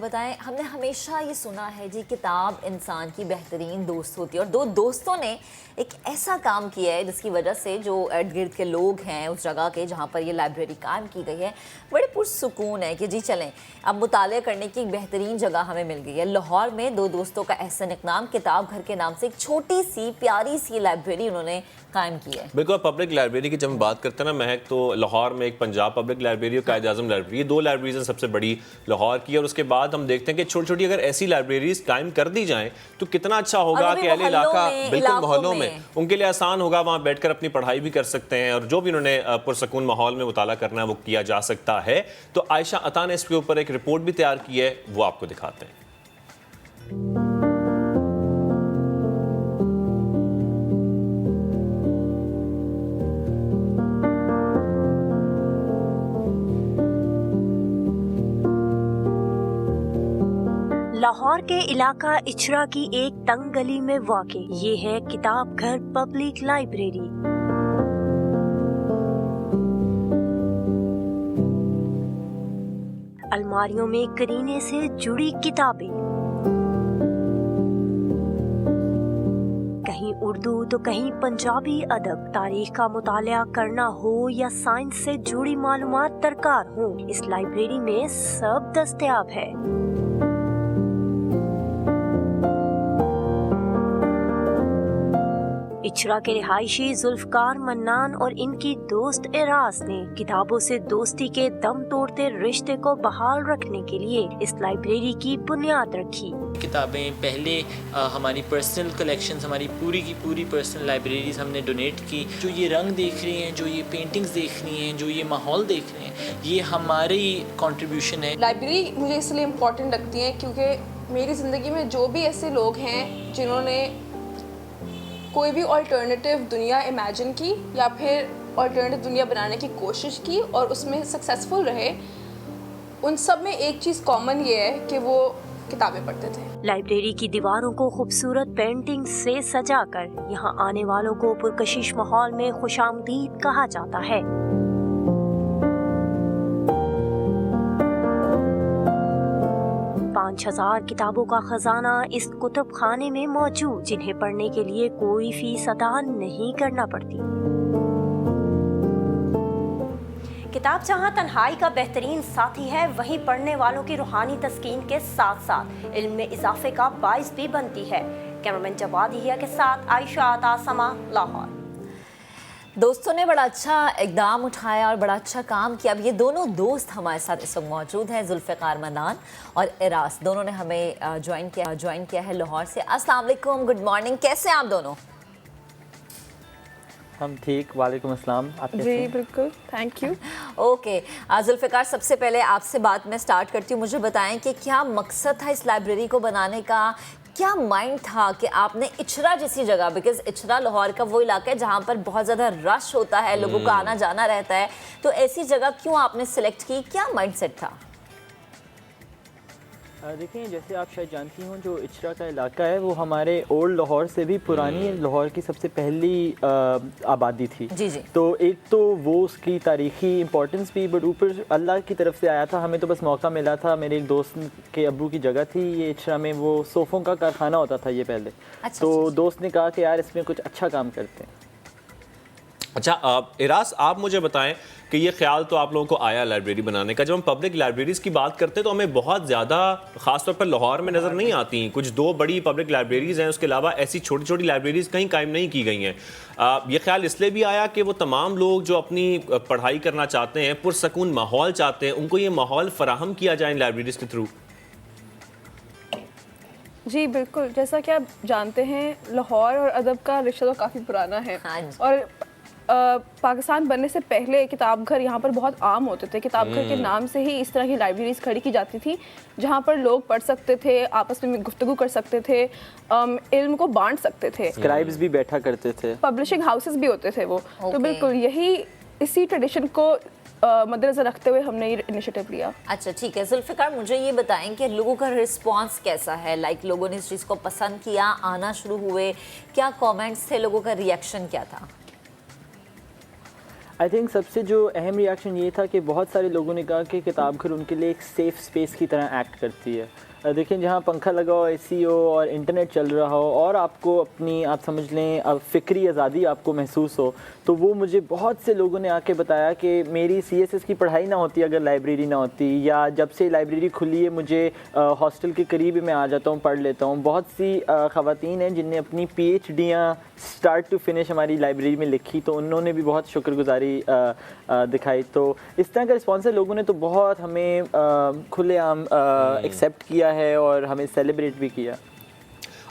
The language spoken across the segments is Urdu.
بتائیں، ہم نے ہمیشہ یہ سنا ہے جی کتاب انسان کی بہترین دوست ہوتی ہے، اور دو دوستوں نے ایک ایسا کام کیا ہے جس کی وجہ سے جو ارد گرد کے لوگ ہیں اس جگہ کے جہاں پر یہ لائبریری قائم کی گئی ہے بڑے پرسکون ہے کہ جی چلیں اب مطالعہ کرنے کی ایک بہترین جگہ ہمیں مل گئی ہے۔ لاہور میں دو دوستوں کا احسن اقدام کتاب گھر کے نام سے ایک چھوٹی سی پیاری سی لائبریری انہوں نے قائم کی ہے۔ بالکل، پبلک لائبریری کی جب ہم بات کرتے ہیں نا مہک، تو لاہور میں ایک پنجاب پبلک لائبریری اور قائد اعظم لائبریری، یہ دو لائبریریز ہیں سب سے بڑی لاہور کی، اور اس کے بعد ہم دیکھتے ہیں کہ چھوٹی چھوٹی اگر ایسی لائبریریز قائم کر دی جائیں تو کتنا اچھا ہوگا کہ اہل علاقہ بالکل محلوں میں ان کے لیے آسان ہوگا، وہاں بیٹھ کر اپنی پڑھائی بھی کر سکتے ہیں اور جو بھی انہوں نے پرسکون ماحول میں مطالعہ کرنا ہے وہ کیا جا سکتا ہے۔ تو عائشہ عطا نے اس کے اوپر ایک رپورٹ بھی تیار کی ہے، وہ آپ کو دکھاتے ہیں۔ لاہور کے علاقہ اچرا کی ایک تنگ گلی میں واقع یہ ہے کتاب گھر پبلک لائبریری۔ الماریوں میں کرینے سے جڑی کتابیں، کہیں اردو تو کہیں پنجابی ادب، تاریخ کا مطالعہ کرنا ہو یا سائنس سے جڑی معلومات درکار ہوں، اس لائبریری میں سب دستیاب ہے۔ اچرا کے رہائشی ذوالفقار منان اور ان کی دوست اراز نے کتابوں سے دوستی کے دم توڑتے رشتے کو بحال رکھنے کے لیے اس لائبریری کی بنیاد رکھی۔ کتابیں پہلے ہماری پرسنل کلیکشنز، ہماری پوری کی پوری پرسنل لائبریریز ہم نے ڈونیٹ کی۔ جو یہ رنگ دیکھ رہی ہیں، جو یہ پینٹنگز دیکھ رہی ہیں، جو یہ ماحول دیکھ رہے ہیں، یہ ہماری کنٹریبیوشن ہے۔ لائبریری مجھے اس لیے امپورٹنٹ لگتی ہے کیونکہ میری زندگی میں جو بھی ایسے لوگ ہیں جنہوں نے کوئی بھی آلٹرنیٹیو دنیا امیجن کی یا پھر آلٹرنیٹیو دنیا بنانے کی کوشش کی اور اس میں سکسیزفل رہے، ان سب میں ایک چیز کامن یہ ہے کہ وہ کتابیں پڑھتے تھے۔ لائبریری کی دیواروں کو خوبصورت پینٹنگ سے سجا کر یہاں آنے والوں کو پرکشش ماحول میں خوش آمدید کہا جاتا ہے۔ 5000 کتابوں کا خزانہ اس کتب خانے میں موجود، جنہیں پڑھنے کے لیے کوئی فیس ادا نہیں کرنا پڑتی۔ کتاب جہاں تنہائی کا بہترین ساتھی ہے، وہیں پڑھنے والوں کی روحانی تسکین کے ساتھ ساتھ علم میں اضافے کا باعث بھی بنتی ہے۔ کیمرامین جواد ہیا کے ساتھ عائشہ عطا، سما، لاہور۔ دوستوں نے بڑا اچھا اقدام اٹھایا اور بڑا اچھا کام کیا۔ اب یہ دونوں دوست ہمارے ساتھ اس وقت موجود ہیں، ذوالفقار منان اور اراز، دونوں نے ہمیں جوائن کیا ہے لاہور سے۔ السلام علیکم، گڈ مارننگ، کیسے ہیں آپ دونوں؟ ہم ٹھیک، وعلیکم السلام، آپ کیسے ہیں؟ جی بالکل، تھینک یو۔ اوکے ذوالفقار، سب سے پہلے آپ سے بات میں سٹارٹ کرتی ہوں، مجھے بتائیں کہ کیا مقصد تھا اس لائبریری کو بنانے کا؟ کیا مائنڈ تھا کہ آپ نے اچرا جیسی جگہ، بیکاز اچرا لاہور کا وہ علاقہ ہے جہاں پر بہت زیادہ رش ہوتا ہے، لوگوں کا آنا جانا رہتا ہے، تو ایسی جگہ کیوں آپ نے سلیکٹ کی؟ کیا مائنڈ سیٹ تھا؟ دیکھیں، جیسے آپ شاید جانتی ہوں، جو اچرا کا علاقہ ہے وہ ہمارے اولڈ لاہور سے بھی پرانی لاہور کی سب سے پہلی آبادی تھی۔ جی جی۔ تو ایک تو وہ اس کی تاریخی امپورٹنس بھی، بٹ اوپر اللہ کی طرف سے آیا تھا، ہمیں تو بس موقع ملا تھا۔ میرے ایک دوست کے ابو کی جگہ تھی یہ اچرا میں، وہ صوفوں کا کارخانہ ہوتا تھا یہ پہلے، تو دوست نے کہا کہ یار اس میں کچھ اچھا کام کرتے ہیں۔ اچھا اراز، آپ مجھے بتائیں کہ یہ خیال تو آپ لوگوں کو آیا لائبریری بنانے کا، جب ہم پبلک لائبریریز کی بات کرتے ہیں تو ہمیں بہت زیادہ خاص طور پر لاہور میں نظر نہیں آتی، کچھ دو بڑی پبلک لائبریریز ہیں، اس کے علاوہ ایسی چھوٹی چھوٹی لائبریریز کہیں قائم نہیں کی گئی ہیں۔ یہ خیال اس لیے بھی آیا کہ وہ تمام لوگ جو اپنی پڑھائی کرنا چاہتے ہیں، پرسکون ماحول چاہتے ہیں، ان کو یہ ماحول فراہم کیا جائے ان لائبریریز کے تھرو؟ جی بالکل، جیسا کہ آپ جانتے ہیں لاہور اور ادب کا رشتہ تو کافی پرانا ہے، اور پاکستان بننے سے پہلے کتاب گھر یہاں پر بہت عام ہوتے تھے۔ کتاب گھر کے نام سے ہی اس طرح کی لائبریریز کھڑی کی جاتی تھی جہاں پر لوگ پڑھ سکتے تھے، آپس میں گفتگو کر سکتے تھے، علم کو بانٹ سکتے تھے، اسکرائبز بھی بیٹھا کرتے تھے، پبلشنگ ہاؤسز بھی ہوتے تھے وہ۔ تو بالکل یہی اسی ٹریڈیشن کو مد نظر رکھتے ہوئے ہم نے یہ انیشیٹو لیا۔ اچھا ٹھیک ہے ذوالفقار، مجھے یہ بتائیں کہ لوگوں کا رسپانس کیسا ہے؟ لائک لوگوں نے اس چیز کو پسند کیا، آنا شروع ہوئے، کیا کامنٹس تھے، لوگوں کا ریئیکشن کیا تھا؟ آئی تھنک سب سے جو اہم ریئیکشن یہ تھا کہ بہت سارے لوگوں نے کہا کہ کتاب گھر ان کے لیے ایک سیف اسپیس کی طرح ایکٹ کرتی ہے. دیکھیں جہاں پنکھا لگا ہو, اے سی ہو اور انٹرنیٹ چل رہا ہو اور آپ کو اپنی آپ سمجھ لیں فکری آزادی آپ کو محسوس ہو, تو وہ مجھے بہت سے لوگوں نے آ کے بتایا کہ میری CSS کی پڑھائی نہ ہوتی اگر لائبریری نہ ہوتی, یا جب سے لائبریری کھلی ہے مجھے ہاسٹل کے قریب ہی میں آ جاتا ہوں, پڑھ لیتا ہوں. بہت سی خواتین ہیں جن نے اپنی PhD اسٹارٹ ٹو فنش ہماری لائبریری میں لکھی, تو انہوں نے بھی بہت شکر گزاری دکھائی. تو اس طرح کا رسپانس ہے, لوگوں نے تو بہت ہمیں کھلے عام ایکسیپٹ کیا ہے اور ہمیں سیلیبریٹ بھی کیا.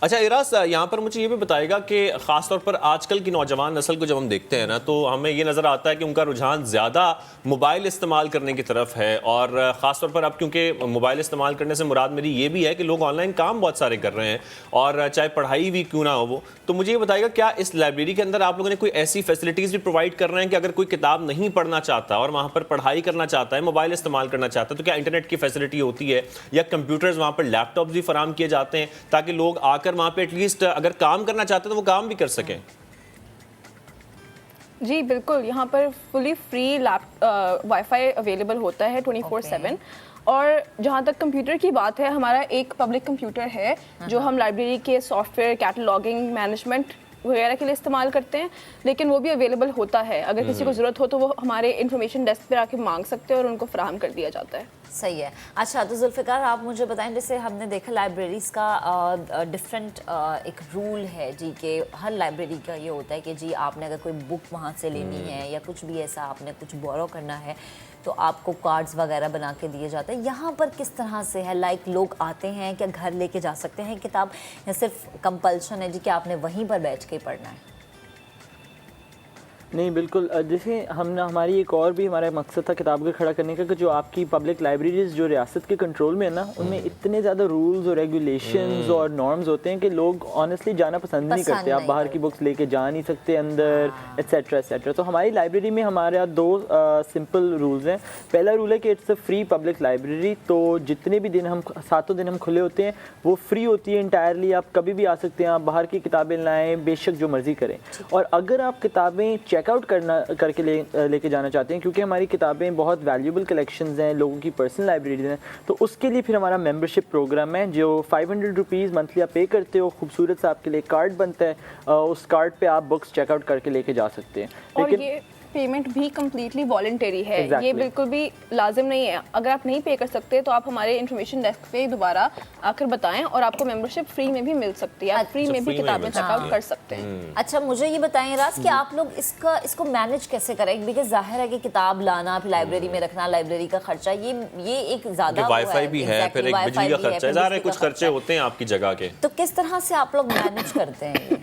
اچھا اراز, یہاں پر مجھے یہ بھی بتائے گا کہ خاص طور پر آج کل کی نوجوان نسل کو جب ہم دیکھتے ہیں نا, تو ہمیں یہ نظر آتا ہے کہ ان کا رجحان زیادہ موبائل استعمال کرنے کی طرف ہے, اور خاص طور پر اب کیونکہ موبائل استعمال کرنے سے مراد میری یہ بھی ہے کہ لوگ آن لائن کام بہت سارے کر رہے ہیں, اور چاہے پڑھائی بھی کیوں نہ ہو وہ. تو مجھے یہ بتائے گا کیا اس لائبریری کے اندر آپ لوگوں نے کوئی ایسی فیسلٹیز بھی پرووائڈ کر رہے ہیں کہ اگر کوئی کتاب نہیں پڑھنا چاہتا اور وہاں پر پڑھائی کرنا چاہتا ہے, موبائل استعمال کرنا چاہتا ہے, تو کیا انٹرنیٹ کی فیسلٹی ہوتی ہے, یا کمپیوٹرز وہاں پر لیپ ٹاپس بھی فراہم کیے جاتے ہیں تاکہ لوگ آ کر وہاں پہ ایٹ لیسٹ اگر کام کرنا چاہتے ہیں تو وہ کام بھی کر سکیں؟ جی بالکل, یہاں پر فلی فری وائی فائی اویلیبل ہوتا ہے 24/7. اور جہاں تک کمپیوٹر کی بات ہے, ہمارا ایک پبلک کمپیوٹر ہے جو ہم لائبریری کے سافٹ ویئر کیٹلاگنگ مینجمنٹ وغیرہ کے لیے استعمال کرتے ہیں, لیکن وہ بھی اویلیبل ہوتا ہے. اگر کسی کو ضرورت ہو تو وہ ہمارے انفارمیشن ڈیسک پر آ کے مانگ سکتے ہیں اور ان کو فراہم کر دیا جاتا ہے. صحیح ہے. اچھا تو ذوالفقار, آپ مجھے بتائیں, جیسے ہم نے دیکھا لائبریریز کا ڈفرینٹ ایک رول ہے جی, کہ ہر لائبریری کا یہ ہوتا ہے کہ جی آپ نے اگر کوئی بک وہاں سے لینی ہے یا کچھ بھی ایسا آپ نے کچھ بورو کرنا ہے تو آپ کو کارڈز وغیرہ بنا کے دیے جاتے ہیں. یہاں پر کس طرح سے ہے, لائک لوگ آتے ہیں کیا گھر لے کے جا سکتے ہیں کتاب, یا صرف کمپلشن ہے جی کہ آپ نے وہیں پر بیٹھ کے پڑھنا ہے؟ نہیں بالکل, جیسے ہماری ایک اور بھی ہمارا مقصد تھا کتاب گھر کھڑا کرنے کا کہ جو آپ کی پبلک لائبریریز جو ریاست کے کنٹرول میں ہے نا, ان میں اتنے زیادہ رولز اور ریگولیشنز اور نارمز ہوتے ہیں کہ لوگ آنیسٹلی جانا پسند نہیں کرتے. آپ باہر کی بکس لے کے جا نہیں سکتے اندر, ایٹسیٹرا ایٹسیٹرا. تو ہماری لائبریری میں ہمارے یہاں 2 سمپل رولز ہیں. پہلا رول ہے کہ it's a free public library, تو جتنے بھی دن 7 دن ہم کھلے ہوتے ہیں وہ فری ہوتی ہے انٹائرلی. آپ کبھی بھی آ سکتے ہیں, آپ باہر کی کتابیں لائیں, بے شک جو مرضی کریں. اور اگر آپ کتابیں چیک آؤٹ کر کے لے کے جانا چاہتے ہیں, کیونکہ ہماری کتابیں بہت ویلیوبل کلیکشنز ہیں, لوگوں کی پرسنل لائبریریز ہیں, تو اس کے لیے پھر ہمارا ممبرشپ پروگرام ہے جو 500 روپیز منتھلی آپ پے کرتے ہو. خوبصورت سا آپ کے لیے کارڈ بنتا ہے, اس کارڈ پہ آپ بکس چیک آؤٹ کر کے لے کے جا سکتے ہیں. لیکن یہ پیمنٹ بھی کمپلیٹلی والنٹری ہے. یہ بالکل بھی لازم نہیں ہے. اگر آپ نہیں پے کر سکتے تو آپ ہمارے انفارمیشن ڈیسک پہ دوبارہ آ کر بتائیں, اور آپ کو ممبرشپ فری میں بھی مل سکتی ہے. آپ فری میں بھی کتابیں چیک آؤٹ کر سکتے ہیں. اچھا مجھے یہ بتائیں راز کہ آپ لوگ اس کو مینیج کیسے کریں, بیکاز ظاہر ہے کہ کتاب لانا, پھر لائبریری میں رکھنا, لائبریری کا خرچہ, یہ ایک زیادہ وائی فائی بھی ہے, پھر ایک بجلی کا خرچہ ہے, ظاہر ہے کچھ خرچے ہوتے ہیں آپ کی جگہ کے. تو کس طرح سے آپ لوگ مینیج کرتے ہیں؟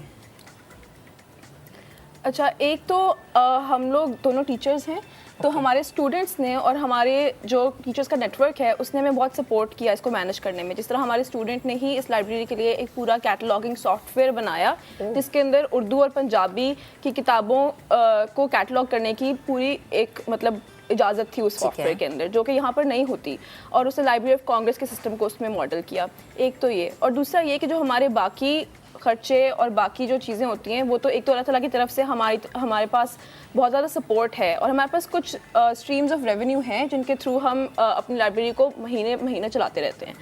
اچھا, ایک تو ہم لوگ دونوں ٹیچرز ہیں, تو ہمارے اسٹوڈنٹس نے اور ہمارے جو ٹیچرز کا نیٹ ورک ہے اس نے ہمیں بہت سپورٹ کیا اس کو مینیج کرنے میں. جس طرح ہمارے اسٹوڈنٹ نے ہی اس لائبریری کے لیے ایک پورا کیٹلاگنگ سافٹ ویئر بنایا جس کے اندر اردو اور پنجابی کی کتابوں کو کیٹلاگ کرنے کی پوری ایک مطلب اجازت تھی اس سافٹ ویئر کے اندر, جو کہ یہاں پر نہیں ہوتی, اور اس نے لائبریری آف کانگریس کے سسٹم کو اس میں ماڈل کیا. ایک تو یہ, اور دوسرا یہ کہ جو ہمارے باقی خرچے اور باقی جو چیزیں ہوتی ہیں وہ تو ایک تو اللہ تعالیٰ کی طرف سے ہمارے پاس بہت زیادہ سپورٹ ہے, اور ہمارے پاس کچھ اسٹریمز آف ریونیو ہیں جن کے تھرو ہم اپنی لائبریری کو مہینے چلاتے رہتے ہیں.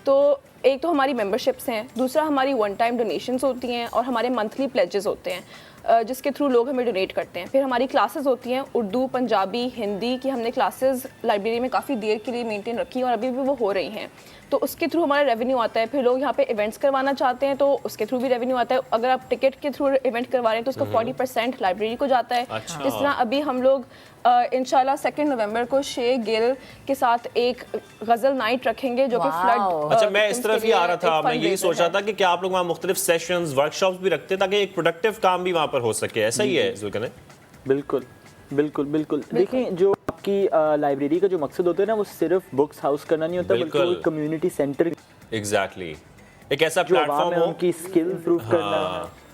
تو ایک تو ہماری ممبرشپس ہیں, دوسرا ہماری ون ٹائم ڈونیشنز ہوتی ہیں, اور ہمارے منتھلی پلیجز ہوتے ہیں جس کے تھرو لوگ ہمیں ڈونیٹ کرتے ہیں. پھر ہماری کلاسز ہوتی ہیں اردو, پنجابی, ہندی کی. ہم نے کلاسز لائبریری میں کافی دیر کے لیے مینٹین رکھی اور ابھی بھی وہ ہو رہی ہیں, تو اس کے تھرو ہمارا ریونیو آتا ہے. پھر لوگ یہاں پہ ایونٹس کروانا چاہتے ہیں تو اس کے تھرو بھی ریونیو آتا ہے. اگر آپ ٹکٹ کے تھرو ایونٹ کروا رہے ہیں تو اس کا 40% لائبریری کو جاتا ہے. جس طرح ابھی ہم لوگ انشاءاللہ 2 نومبر کو شے گل کے ساتھ ایک غزل نائٹ رکھیں گے جو کہ فلڈ. اچھا, میں اس طرف ہی آ رہا تھا, میں یہی سوچ رہا تھا کہ کیا آپ لوگ وہاں مختلف سیشنز, ورکشاپس بھی رکھتے تاکہ ایک پروڈکٹیو کام بھی وہاں پر ہو سکے, ایسا ہی ہے ذوالقرنین؟ بالکل بالکل بالکل. دیکھیں جو آپ کی لائبریری کا جو مقصد ہوتا ہے نا, وہ صرف بکس ہاؤس کرنا نہیں ہوتا, بلکہ وہ کمیونٹی سینٹر, ایگزیکٹلی ایک ایسا پلیٹ فارم ہو ان کی اسکل امپروو کرنا,